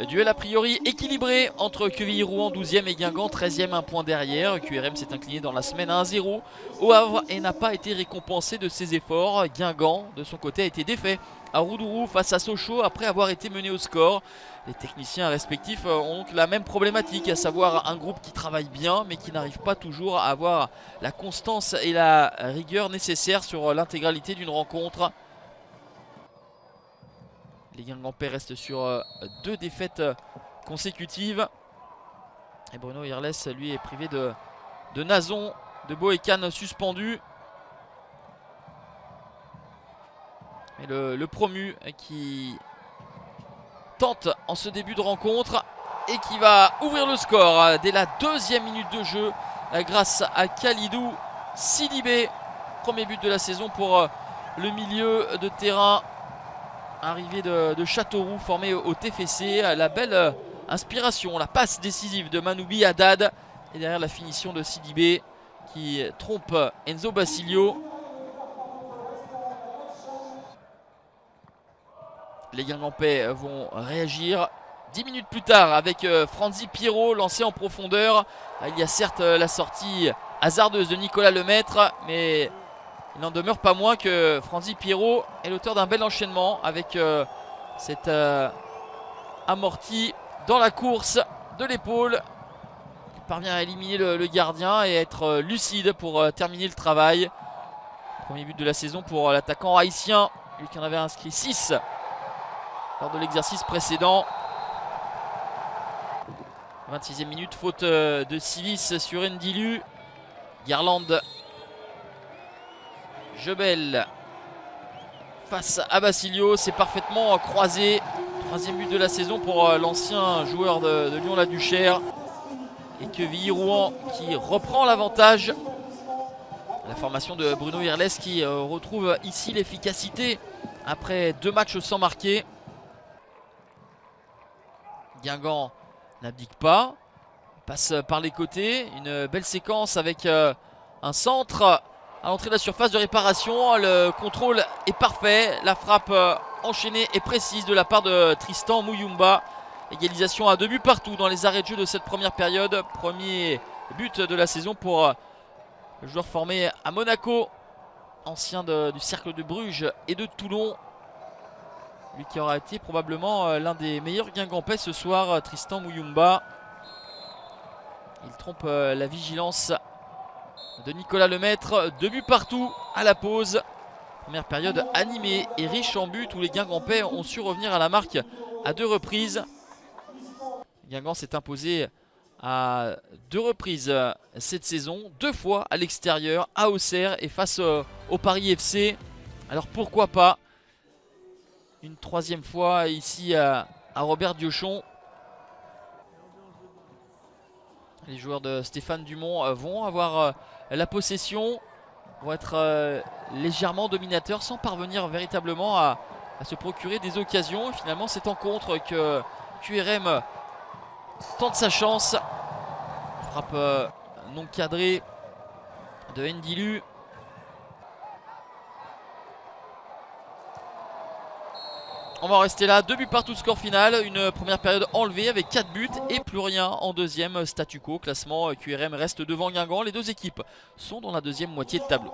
Duel a priori équilibré entre Quevilly-Rouen 12e et Guingamp 13e, un point derrière. QRM s'est incliné dans la semaine à 1-0 au Havre et n'a pas été récompensé de ses efforts. Guingamp de son côté a été défait à Roudourou face à Sochaux après avoir été mené au score. Les techniciens respectifs ont donc la même problématique, à savoir un groupe qui travaille bien mais qui n'arrive pas toujours à avoir la constance et la rigueur nécessaires sur l'intégralité d'une rencontre. Les Guingampais restent sur 2 défaites consécutives. Et Bruno Irles, lui, est privé de Nazon, de Boécan suspendu. Et le promu qui tente en ce début de rencontre et qui va ouvrir le score dès la 2e minute de jeu grâce à Khalidou Sidibé. Premier but de la saison pour le milieu de terrain arrivé de Châteauroux, formé au TFC. La belle inspiration, la passe décisive de Manoubi Haddad. Et derrière la finition de Sidibé qui trompe Enzo Basilio. Les Guingampais vont réagir 10 minutes plus tard avec Franzi Pierrot lancé en profondeur. Il y a certes la sortie hasardeuse de Nicolas Lemaître, mais il n'en demeure pas moins que Franzi Pierrot est l'auteur d'un bel enchaînement avec cette amortie dans la course de l'épaule. Il parvient à éliminer le gardien et être lucide pour terminer le travail. Premier but de la saison pour l'attaquant haïtien, lui qui en avait inscrit 6 lors de l'exercice précédent. 26e minute, faute de Sivis sur Ndilu. Garland, Jebel face à Basilio, c'est parfaitement croisé. 3e but de la saison pour l'ancien joueur de Lyon-la-Duchère. Et Quevilly-Rouen qui reprend l'avantage. La formation de Bruno Irles qui retrouve ici l'efficacité après 2 matchs sans marquer. Guingamp n'abdique pas, passe par les côtés, une belle séquence avec un centre à l'entrée de la surface de réparation. Le contrôle est parfait, la frappe enchaînée et précise de la part de Tristan Mouyumba. Égalisation à 2 buts partout dans les arrêts de jeu de cette première période. Premier but de la saison pour le joueur formé à Monaco, ancien du cercle de Bruges et de Toulon. Lui qui aura été probablement l'un des meilleurs Guingampais ce soir, Tristan Mouyumba. Il trompe la vigilance de Nicolas Lemaître. 2 buts partout à la pause. Première période animée et riche en buts où les Guingampais ont su revenir à la marque à 2 reprises. Guingamp s'est imposé à 2 reprises cette saison. 2 fois à l'extérieur, à Auxerre et face au Paris FC. Alors pourquoi pas une 3e fois ici à Robert Diochon. Les joueurs de Stéphane Dumont vont avoir la possession, vont être légèrement dominateurs sans parvenir véritablement à se procurer des occasions. Et finalement c'est en contre que QRM tente sa chance. Frappe non cadrée de Ndilu. On va en rester là, 2 buts partout, score final. Une première période enlevée avec 4 buts et plus rien en deuxième. Statu quo, classement QRM reste devant Guingamp. Les 2 équipes sont dans la 2e moitié de tableau.